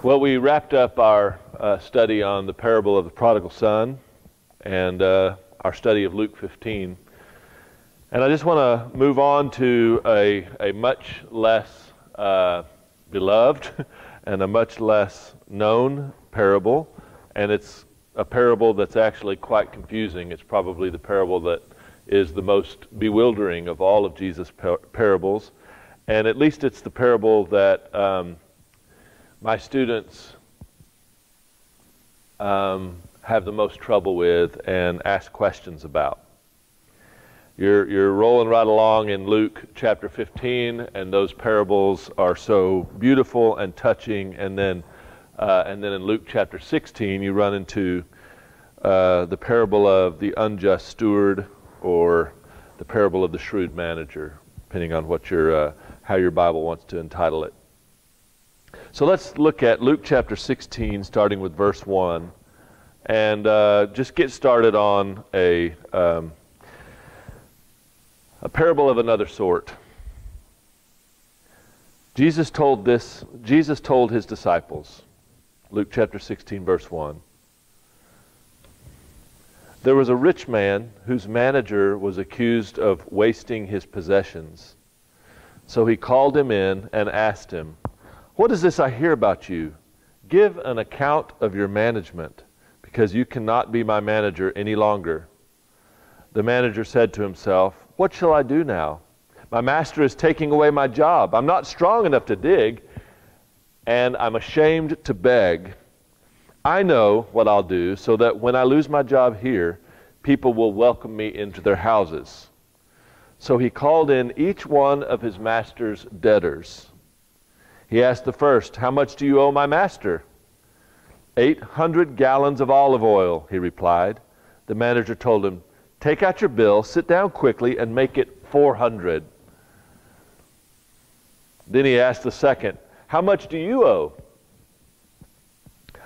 Well, we wrapped up our study on the parable of the prodigal son and our study of Luke 15. And I just want to move on to a much less beloved and a much less known parable. And it's a parable that's actually quite confusing. It's probably the parable that is the most bewildering of all of Jesus' parables. And at least it's the parable that my students have the most trouble with and ask questions about. You're rolling right along in Luke chapter 15, and those parables are so beautiful and touching. And then in Luke chapter 16, you run into the parable of the unjust steward, or the parable of the shrewd manager, depending on what how your Bible wants to entitle it. So let's look at Luke chapter 16, starting with verse 1, and just get started on a parable of another sort. Jesus told his disciples, Luke chapter 16, verse 1. There was a rich man whose manager was accused of wasting his possessions. So he called him in and asked him, "What is this I hear about you? Give an account of your management, because you cannot be my manager any longer." The manager said to himself, "What shall I do now? My master is taking away my job. I'm not strong enough to dig, and I'm ashamed to beg. I know what I'll do so that when I lose my job here, people will welcome me into their houses." So he called in each one of his master's debtors. He asked the first, "How much do you owe my master?" 800 gallons of olive oil, he replied. The manager told him, "Take out your bill, sit down quickly, and make it 400. Then he asked the second, "How much do you owe?"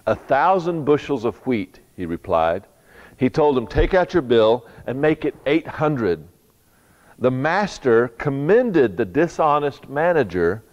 1,000 bushels of wheat, he replied. He told him, "Take out your bill and make it 800. The master commended the dishonest manager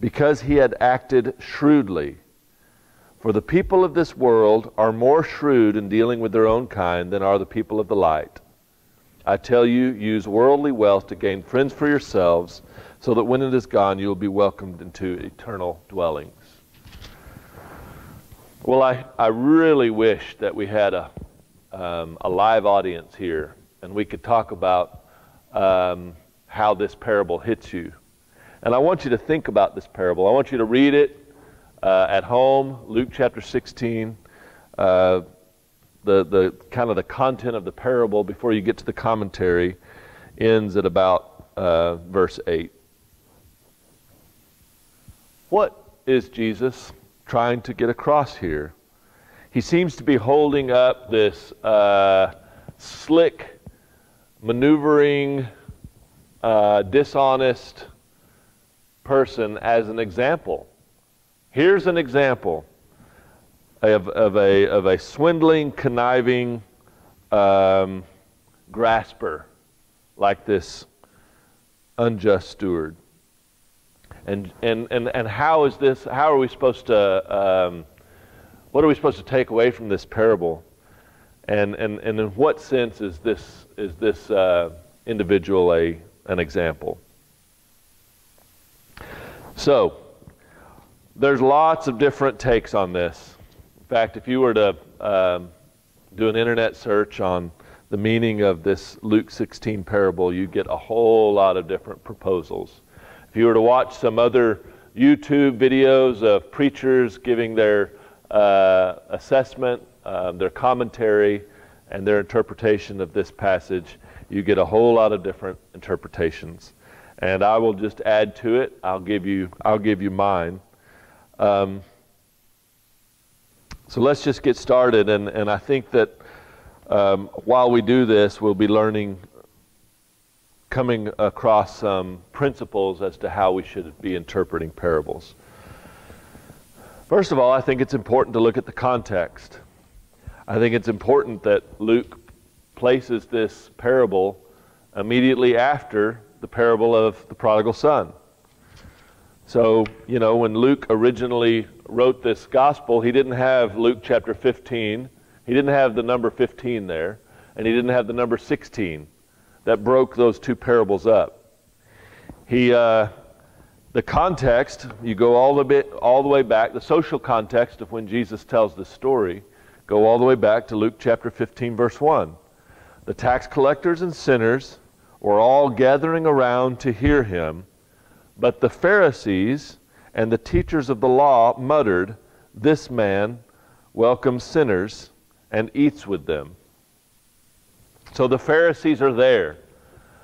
because he had acted shrewdly. For the people of this world are more shrewd in dealing with their own kind than are the people of the light. I tell you, use worldly wealth to gain friends for yourselves, so that when it is gone, you will be welcomed into eternal dwellings." Well, I really wish that we had a live audience here, and we could talk about how this parable hits you. And I want you to think about this parable. I want you to read it at home, Luke chapter 16. The the kind of the content of the parable before you get to the commentary ends at about verse 8. What is Jesus trying to get across here? He seems to be holding up this slick, maneuvering, dishonest person as an example. Here's an example of a swindling, conniving grasper like this unjust steward. And how is this? How are we supposed to? What are we supposed to take away from this parable? And in what sense is this individual an example? So there's lots of different takes on this. In fact, if you were to do an internet search on the meaning of this Luke 16 parable, you get a whole lot of different proposals. If you were to watch some other YouTube videos of preachers giving their assessment, their commentary, and their interpretation of this passage, you get a whole lot of different interpretations. And I will just add to it. I'll give you mine. So let's just get started. And I think that while we do this, we'll be coming across some principles as to how we should be interpreting parables. First of all, I think it's important to look at the context. I think it's important that Luke places this parable immediately after the parable of the prodigal son. So, when Luke originally wrote this gospel, he didn't have Luke chapter 15. He didn't have the number 15 there, and he didn't have the number 16. That broke those two parables up. The context, you go all the way back, the social context of when Jesus tells this story, go all the way back to Luke chapter 15, verse 1. The tax collectors and sinners were all gathering around to hear him, but the Pharisees and the teachers of the law muttered, "This man welcomes sinners and eats with them." So the Pharisees are there.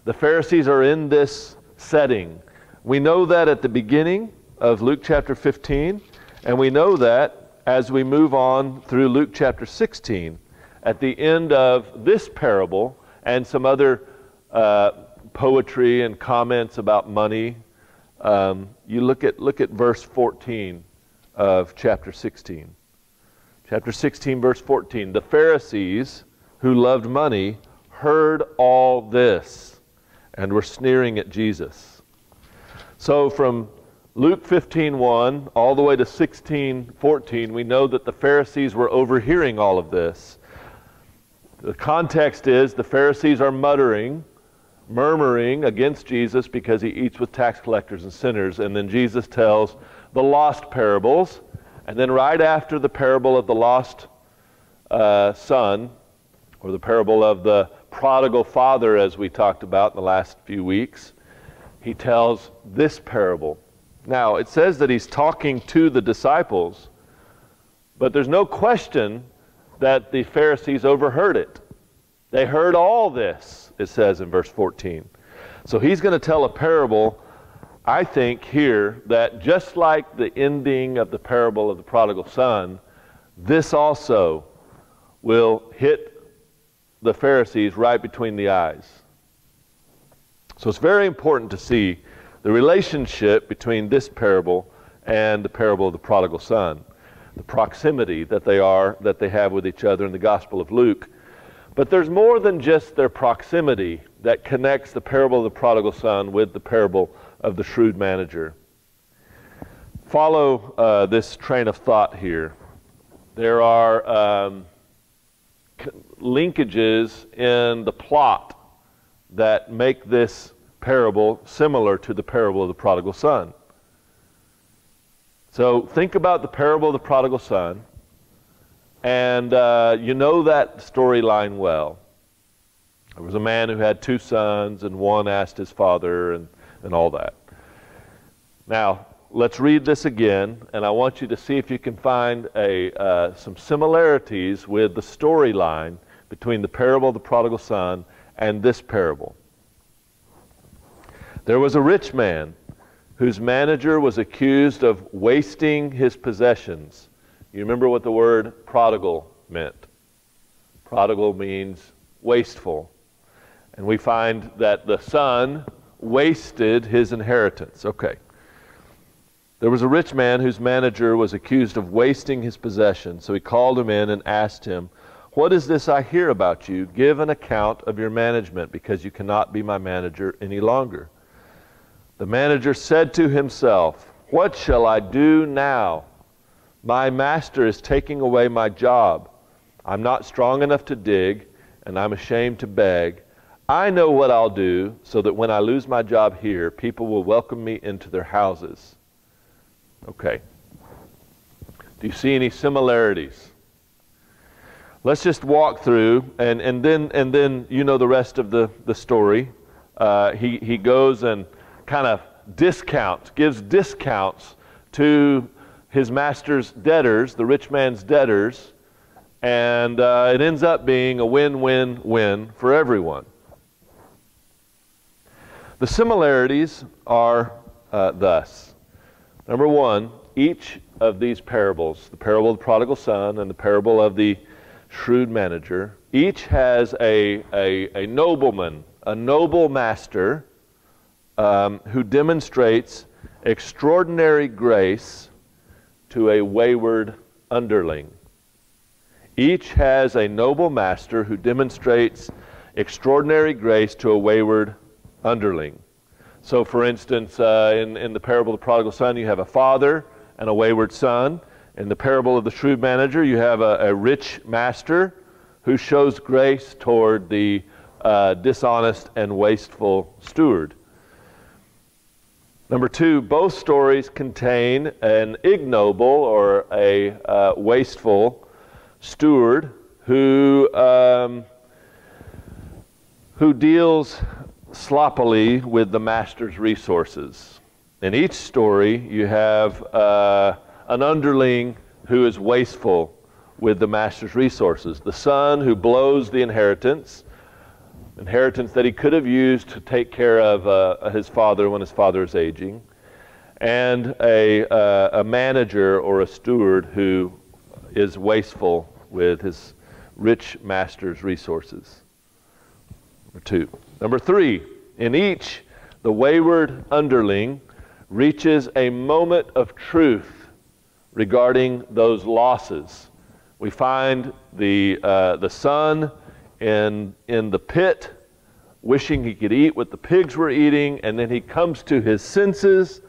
The Pharisees are in this setting. We know that at the beginning of Luke chapter 15, and we know that as we move on through Luke chapter 16, at the end of this parable and some other poetry and comments about money. You look at verse 14 of chapter 16. Chapter 16, verse 14. The Pharisees who loved money heard all this and were sneering at Jesus. So from Luke 15:1 all the way to 16:14, we know that the Pharisees were overhearing all of this. The context is the Pharisees are murmuring against Jesus because he eats with tax collectors and sinners. And then Jesus tells the lost parables. And then right after the parable of the lost son, or the parable of the prodigal father, as we talked about in the last few weeks, he tells this parable. Now, it says that he's talking to the disciples, but there's no question that the Pharisees overheard it. They heard all this, it says in verse 14. So he's going to tell a parable, I think, here, that just like the ending of the parable of the prodigal son, this also will hit the Pharisees right between the eyes. So it's very important to see the relationship between this parable and the parable of the prodigal son, the proximity that they have with each other in the Gospel of Luke. But there's more than just their proximity that connects the parable of the prodigal son with the parable of the shrewd manager. Follow this train of thought here. There are linkages in the plot that make this parable similar to the parable of the prodigal son. So think about the parable of the prodigal son, and you know that storyline well. There was a man who had two sons, and one asked his father, and all that. Now, let's read this again, and I want you to see if you can find some similarities with the storyline between the parable of the prodigal son and this parable. There was a rich man whose manager was accused of wasting his possessions. You remember what the word prodigal meant. Prodigal means wasteful. And we find that the son wasted his inheritance. Okay. There was a rich man whose manager was accused of wasting his possessions. So he called him in and asked him, "What is this I hear about you? Give an account of your management, because you cannot be my manager any longer." The manager said to himself, "What shall I do now? My master is taking away my job. I'm not strong enough to dig, and I'm ashamed to beg. I know what I'll do so that when I lose my job here, people will welcome me into their houses." Okay. Do you see any similarities? Let's just walk through, and then you know the rest of the story. He goes and kind of gives discounts to his master's debtors, the rich man's debtors, and it ends up being a win-win-win for everyone. The similarities are thus. Number one, each of these parables, the parable of the prodigal son and the parable of the shrewd manager, each has a nobleman, a noble master, who demonstrates extraordinary grace to a wayward underling. Each has a noble master who demonstrates extraordinary grace to a wayward underling. So, for instance, in the parable of the prodigal son, you have a father and a wayward son. In the parable of the shrewd manager, you have a rich master who shows grace toward the dishonest and wasteful steward. Number two, both stories contain an ignoble or a wasteful steward who deals sloppily with the master's resources. In each story, you have an underling who is wasteful with the master's resources. The son who blows the inheritance that he could have used to take care of his father when his father is aging, and a manager or a steward who is wasteful with his rich master's resources. Number two. Number three, in each, the wayward underling reaches a moment of truth regarding those losses. We find the son in the pit, wishing he could eat what the pigs were eating, and then he comes to his senses,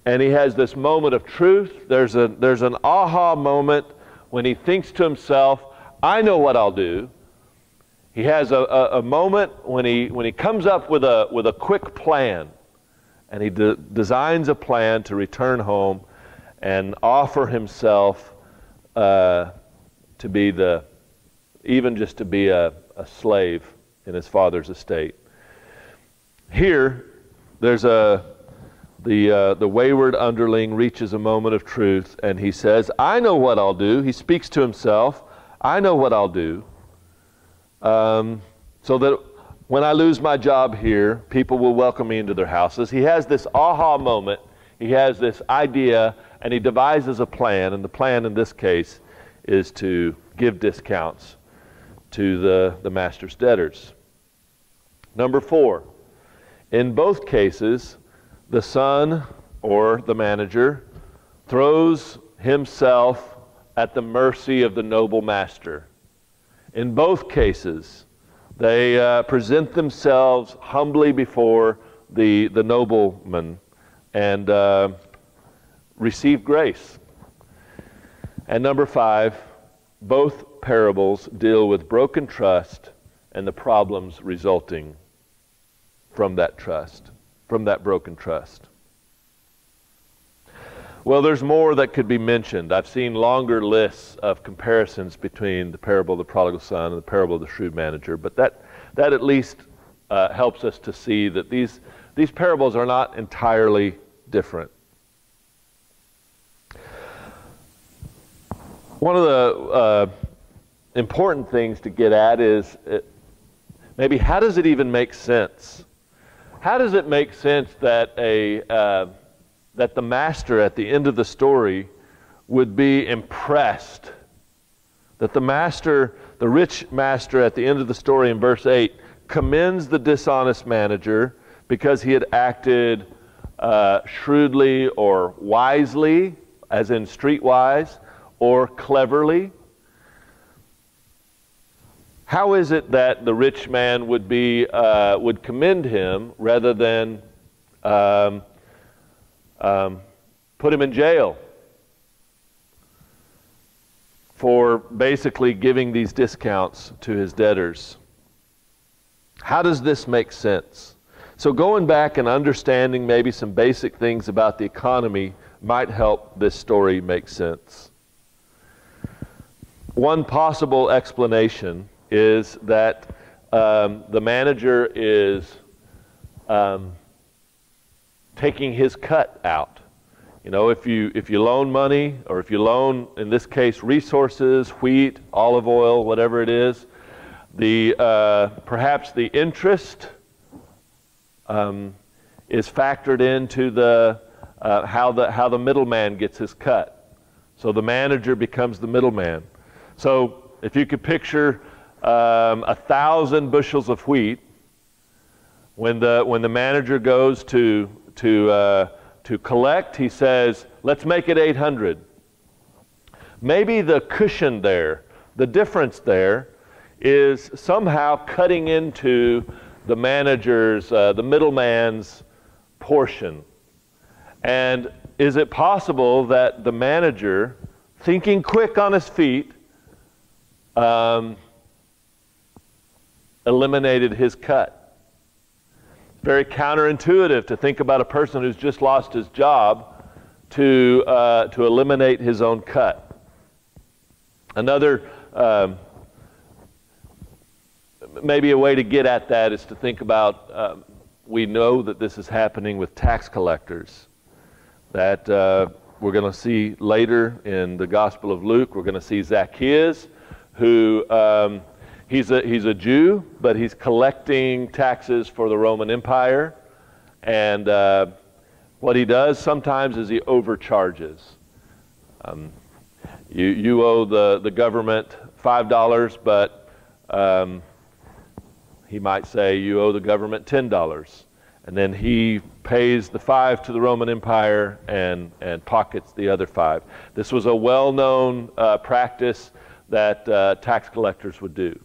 and he has this moment of truth. There's an aha moment when he thinks to himself, "I know what I'll do." He has a moment when he comes up with a quick plan, and he designs a plan to return home and offer himself to be a slave in his father's estate. Here, there's the wayward underling reaches a moment of truth, and he says, "I know what I'll do." He speaks to himself, "I know what I'll do, so that when I lose my job here, people will welcome me into their houses." He has this aha moment. He has this idea, and he devises a plan, and the plan in this case is to give discounts to the master's debtors. Number four, in both cases, the son or the manager throws himself at the mercy of the noble master. In both cases, they present themselves humbly before the nobleman and receive grace. And number five, both parables deal with broken trust and the problems resulting from that trust, from that broken trust. Well, there's more that could be mentioned. I've seen longer lists of comparisons between the parable of the prodigal son and the parable of the shrewd manager, but that at least helps us to see that these parables are not entirely different. One of the important things to get at is maybe how does it even make sense? How does it make sense that that the master at the end of the story would be impressed? That the master, the rich master at the end of the story in verse 8, commends the dishonest manager because he had acted shrewdly or wisely, as in streetwise, or cleverly. How is it that the rich man would commend him rather than put him in jail for basically giving these discounts to his debtors? How does this make sense? So going back and understanding maybe some basic things about the economy might help this story make sense. One possible explanation is that the manager is taking his cut out. You know, if you loan money, or if you loan, in this case, resources, wheat, olive oil, whatever it is, perhaps the interest is factored into how the middleman gets his cut. So the manager becomes the middleman. So if you could picture 1,000 bushels of wheat, when the manager goes to collect, he says, let's make it 800. Maybe the cushion there, the difference there, is somehow cutting into the manager's, the middleman's portion. And is it possible that the manager, thinking quick on his feet, eliminated his cut? Very counterintuitive to think about a person who's just lost his job to eliminate his own cut. Another, maybe a way to get at that is to think about, we know that this is happening with tax collectors, that we're going to see later in the Gospel of Luke. We're going to see Zacchaeus, who he's a Jew, but he's collecting taxes for the Roman Empire. And what he does sometimes is he overcharges. You owe the government $5, but he might say you owe the government $10. And then he pays the $5 to the Roman Empire and pockets the other $5. This was a well-known practice that tax collectors would do.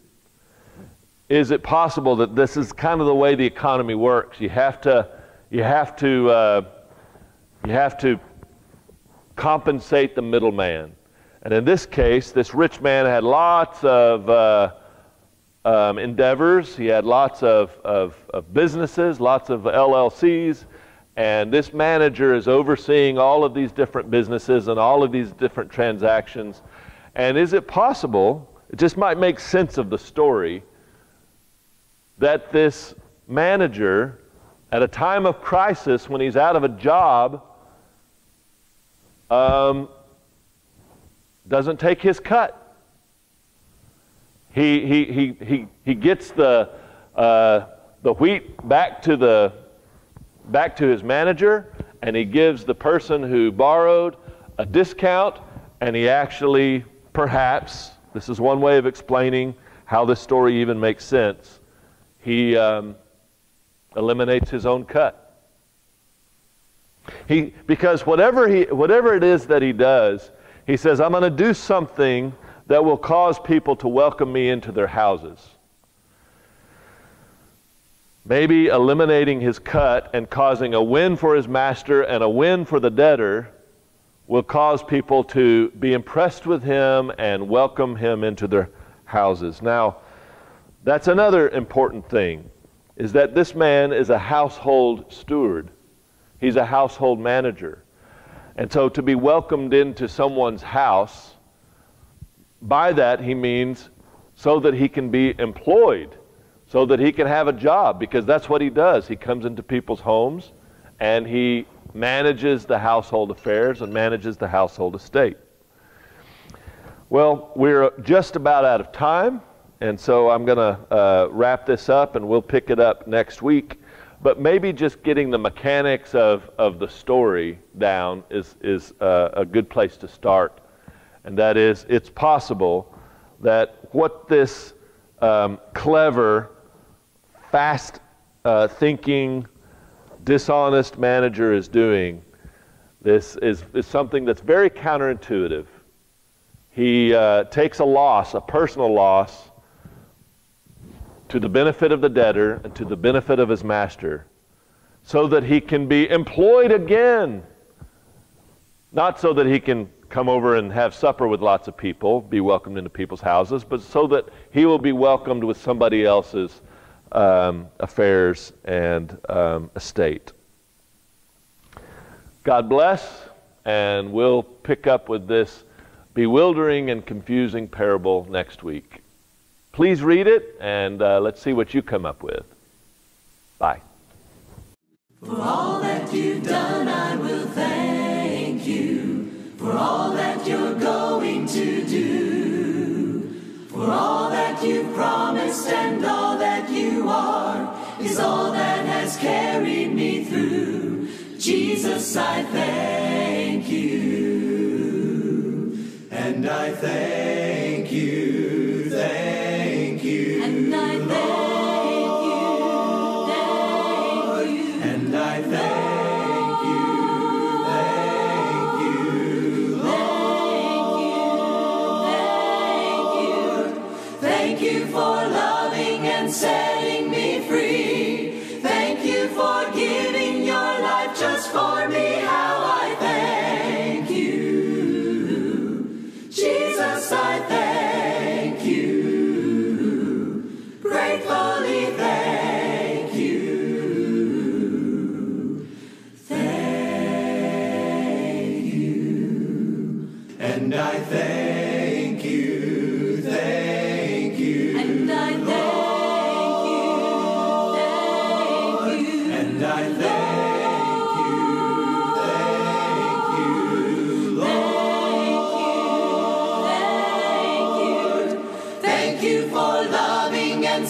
Is it possible that this is kind of the way the economy works? You have to compensate the middleman. And in this case, this rich man had lots of endeavors. He had lots of businesses, lots of LLCs, and this manager is overseeing all of these different businesses and all of these different transactions. And is it possible, it just might make sense of the story, that this manager, at a time of crisis when he's out of a job, doesn't take his cut? He gets the wheat back to his manager, and he gives the person who borrowed a discount, and he actually, perhaps, this is one way of explaining how this story even makes sense, he eliminates his own cut. Because whatever it is that he does, he says, I'm going to do something that will cause people to welcome me into their houses. Maybe eliminating his cut and causing a win for his master and a win for the debtor will cause people to be impressed with him and welcome him into their houses. Now, that's another important thing, is that this man is a household steward. He's a household manager. And so to be welcomed into someone's house, by that he means so that he can be employed, so that he can have a job, because that's what he does. He comes into people's homes and he manages the household affairs and manages the household estate. Well, we're just about out of time, and so I'm going to wrap this up, and we'll pick it up next week. But maybe just getting the mechanics of the story down is a good place to start. And that is, it's possible that what this clever, fast-thinking, dishonest manager is doing, this is something that's very counterintuitive. He takes a loss, a personal loss, to the benefit of the debtor and to the benefit of his master, so that he can be employed again. Not so that he can come over and have supper with lots of people, be welcomed into people's houses, but so that he will be welcomed with somebody else's affairs and estate. God bless, and we'll pick up with this bewildering and confusing parable next week. Please read it, and let's see what you come up with. Bye. For all that you've done, I will thank you. For all that you're going to do. For all that you've promised and all that you are is all that has carried me through. Jesus, I thank you. And I thank you, thank you. And I thank you, and I thank you. Thank you for loving and setting me free. Thank you for giving your life just for me. How I thank you. Jesus, I thank you. Gratefully thank you. Thank you. And I thank you, thank you. And I thank you, and I thank you, Lord. Thank you for loving and